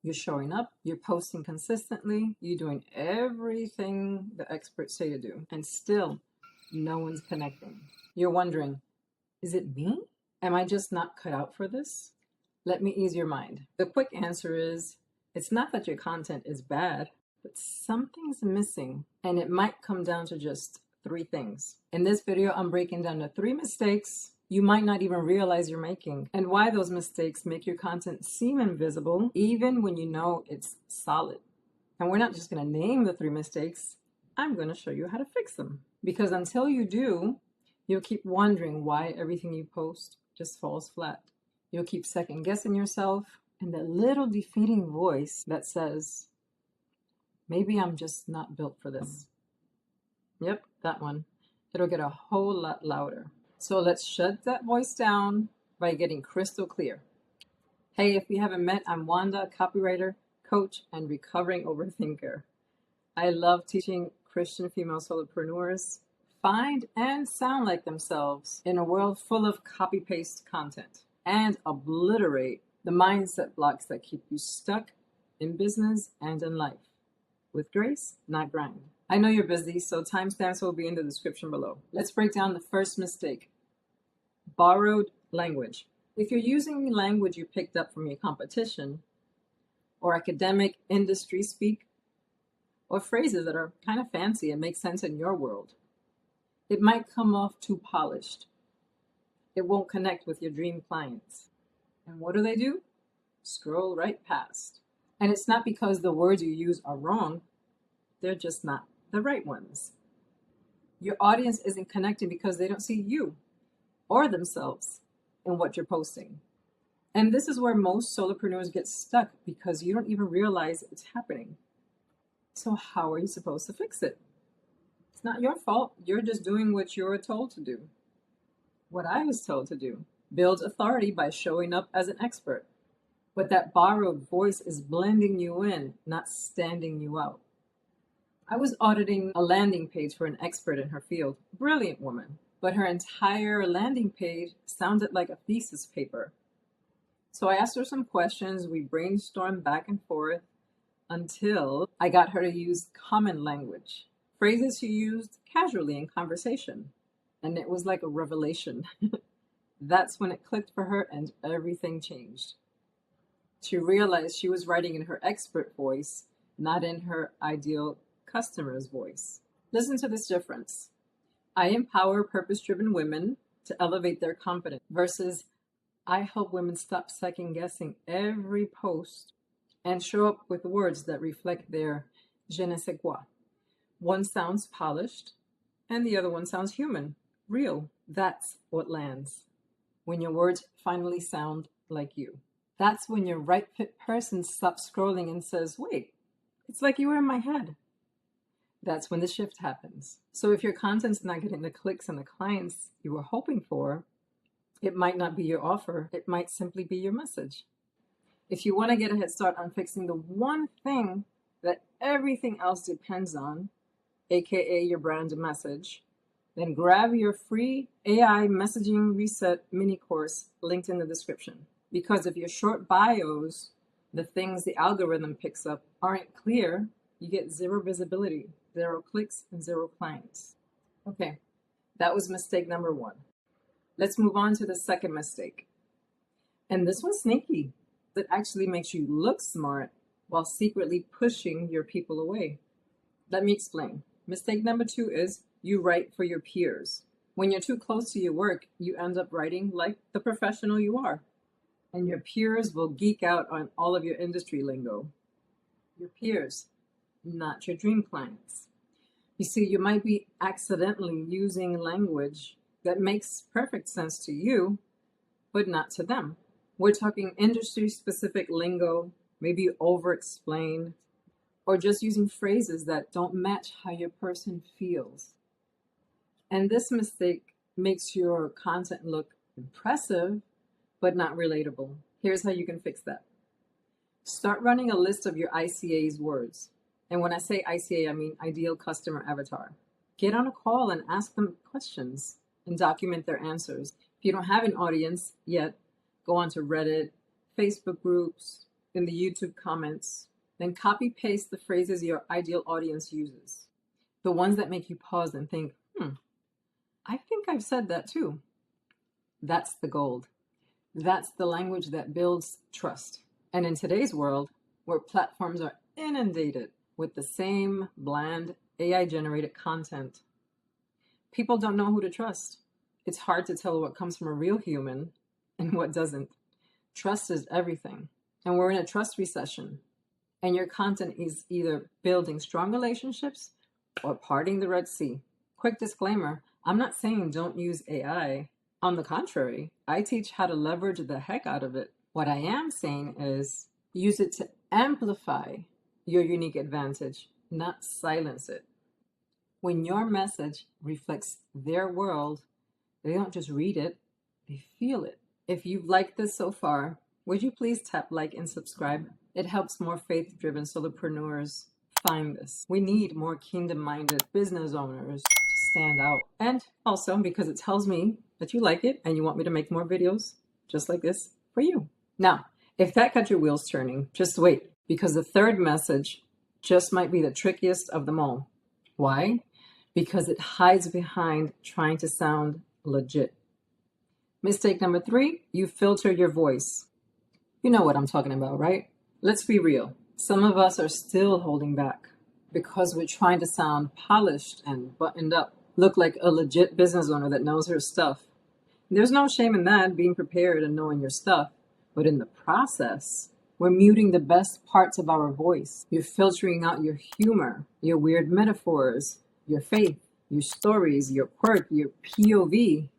You're showing up, you're posting consistently, you're doing everything the experts say to do, and still no one's connecting. You're wondering, is it me? Am I just not cut out for this? Let me ease your mind. The quick answer is, it's not that your content is bad, but something's missing, and it might come down to just 3 things. In this video, I'm breaking down the 3 mistakes you might not even realize you're making, and why those mistakes make your content seem invisible, even when you know it's solid. And we're not just going to name the 3 mistakes, I'm going to show you how to fix them. Because until you do, you'll keep wondering why everything you post just falls flat. You'll keep second guessing yourself, and that little defeating voice that says, maybe I'm just not built for this. Yep, that one. It'll get a whole lot louder. So let's shut that voice down by getting crystal clear. Hey, if you haven't met, I'm Wanda, copywriter, coach, and recovering overthinker. I love teaching Christian female solopreneurs find and sound like themselves in a world full of copy-paste content and obliterate the mindset blocks that keep you stuck in business and in life. With grace, not grind. I know you're busy, so timestamps will be in the description below. Let's break down the first mistake. Borrowed language. If you're using language you picked up from your competition, or academic industry speak, or phrases that are kind of fancy and make sense in your world, it might come off too polished. It won't connect with your dream clients. And what do? Scroll right past. And it's not because the words you use are wrong, they're just not the right ones. Your audience isn't connecting because they don't see you or themselves in what you're posting. And this is where most solopreneurs get stuck because you don't even realize it's happening. So how are you supposed to fix it? It's not your fault. You're just doing what you're told to do. What I was told to do. Build authority by showing up as an expert. But that borrowed voice is blending you in, not standing you out. I was auditing a landing page for an expert in her field, brilliant woman, but her entire landing page sounded like a thesis paper. So I asked her some questions, we brainstormed back and forth until I got her to use common language, phrases she used casually in conversation, and it was like a revelation. That's when it clicked for her and everything changed. She realized she was writing in her expert voice, not in her ideal customer's voice. Listen to this difference. I empower purpose-driven women to elevate their confidence versus I help women stop second-guessing every post and show up with words that reflect their je ne sais quoi. One sounds polished and the other one sounds human, real. That's what lands. When your words finally sound like you. That's when your right fit person stops scrolling and says, wait, it's like you were in my head. That's when the shift happens. So if your content's not getting the clicks and the clients you were hoping for, it might not be your offer. It might simply be your message. If you want to get a head start on fixing the one thing that everything else depends on, aka your brand message, then grab your free AI Messaging Reset mini course linked in the description. Because if your short bios, the things the algorithm picks up, aren't clear, you get 0 visibility, 0 clicks, and 0 clients. Okay, that was mistake number 1. Let's move on to the second mistake. And this one's sneaky. It actually makes you look smart while secretly pushing your people away. Let me explain. Mistake number 2 is you write for your peers. When you're too close to your work, you end up writing like the professional you are. And your peers will geek out on all of your industry lingo. Your peers, not your dream clients. You see, you might be accidentally using language that makes perfect sense to you, but not to them. We're talking industry-specific lingo, maybe over-explained, or just using phrases that don't match how your person feels. And this mistake makes your content look impressive, but not relatable. Here's how you can fix that. Start running a list of your ICA's words. And when I say ICA, I mean ideal customer avatar. Get on a call and ask them questions and document their answers. If you don't have an audience yet, go onto Reddit, Facebook groups, in the YouTube comments, then copy paste the phrases your ideal audience uses. The ones that make you pause and think, I think I've said that too. That's the gold. That's the language that builds trust. And in today's world, where platforms are inundated with the same bland AI-generated content, people don't know who to trust. It's hard to tell what comes from a real human and what doesn't. Trust is everything. And we're in a trust recession. And your content is either building strong relationships or parting the Red Sea. Quick disclaimer, I'm not saying don't use AI. On the contrary, I teach how to leverage the heck out of it. What I am saying is use it to amplify your unique advantage, not silence it. When your message reflects their world, they don't just read it, they feel it. If you've liked this so far, would you please tap like and subscribe? It helps more faith-driven solopreneurs find this. We need more kingdom-minded business owners to stand out. And also because it tells me that you like it and you want me to make more videos just like this for you. Now, if that got your wheels turning, just wait, because the third message just might be the trickiest of them all. Why? Because it hides behind trying to sound legit. Mistake number 3, you filter your voice. You know what I'm talking about, right? Let's be real. Some of us are still holding back because we're trying to sound polished and buttoned up, look like a legit business owner that knows her stuff. There's no shame in that, being prepared and knowing your stuff. But in the process, we're muting the best parts of our voice. You're filtering out your humor, your weird metaphors, your faith, your stories, your quirk, your POV.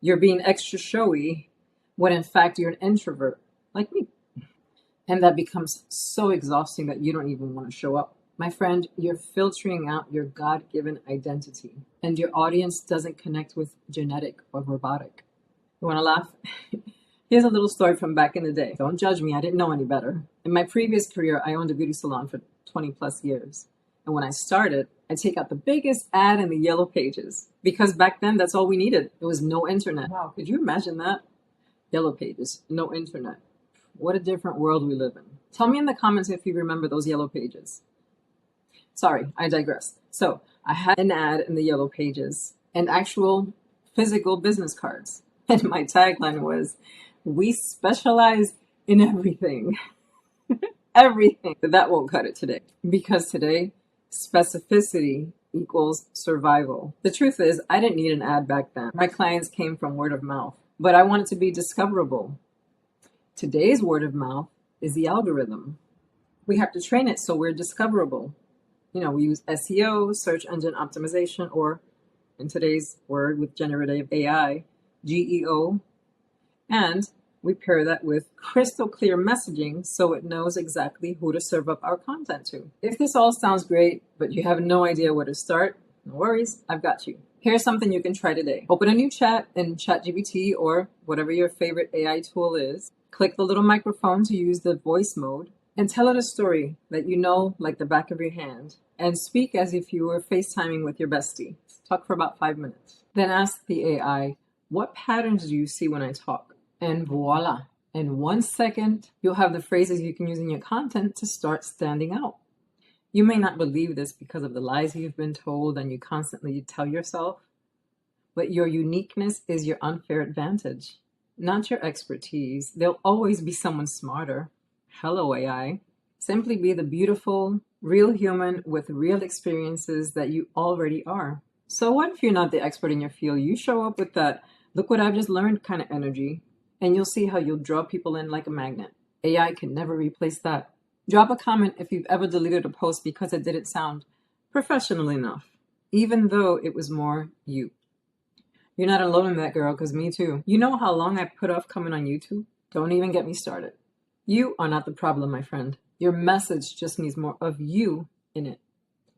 You're being extra showy when in fact you're an introvert, like me. And that becomes so exhausting that you don't even want to show up. My friend, you're filtering out your God-given identity, and your audience doesn't connect with genetic or robotic. You want to laugh? Here's a little story from back in the day. Don't judge me, I didn't know any better. In my previous career, I owned a beauty salon for 20 plus years. And when I started, I'd take out the biggest ad in the yellow pages, because back then that's all we needed. There was no internet. Wow, could you imagine that? Yellow pages, no internet. What a different world we live in. Tell me in the comments if you remember those yellow pages. Sorry, I digress. So I had an ad in the yellow pages and actual physical business cards. And my tagline was, we specialize in everything. Everything. But that won't cut it today. Because today, specificity equals survival. The truth is, I didn't need an ad back then. My clients came from word of mouth. But I wanted to be discoverable. Today's word of mouth is the algorithm. We have to train it so we're discoverable. You know, we use SEO, search engine optimization, or in today's word with generative AI, GEO, and we pair that with crystal clear messaging so it knows exactly who to serve up our content to. If this all sounds great, but you have no idea where to start, no worries, I've got you. Here's something you can try today. Open a new chat in ChatGPT or whatever your favorite AI tool is. Click the little microphone to use the voice mode and tell it a story that you know like the back of your hand, and speak as if you were FaceTiming with your bestie. Talk for about 5 minutes. Then ask the AI, what patterns do you see when I talk? And voila, in 1 second, you'll have the phrases you can use in your content to start standing out. You may not believe this because of the lies you've been told and you constantly tell yourself, but your uniqueness is your unfair advantage, not your expertise. There'll always be someone smarter. Hello, AI. Simply be the beautiful, real human with real experiences that you already are. So what if you're not the expert in your field? You show up with that, look what I've just learned kind of energy, and you'll see how you'll draw people in like a magnet. AI can never replace that. Drop a comment if you've ever deleted a post because it didn't sound professional enough, even though it was more you. You're not alone in that, girl, because me too. You know how long I put off coming on YouTube? Don't even get me started. You are not the problem, my friend. Your message just needs more of you in it.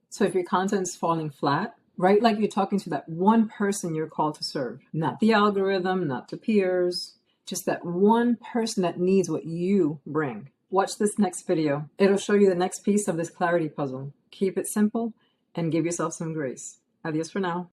So if your content's falling flat, write like you're talking to that one person you're called to serve. Not the algorithm, not the peers, just that one person that needs what you bring. Watch this next video. It'll show you the next piece of this clarity puzzle. Keep it simple and give yourself some grace. Adios for now.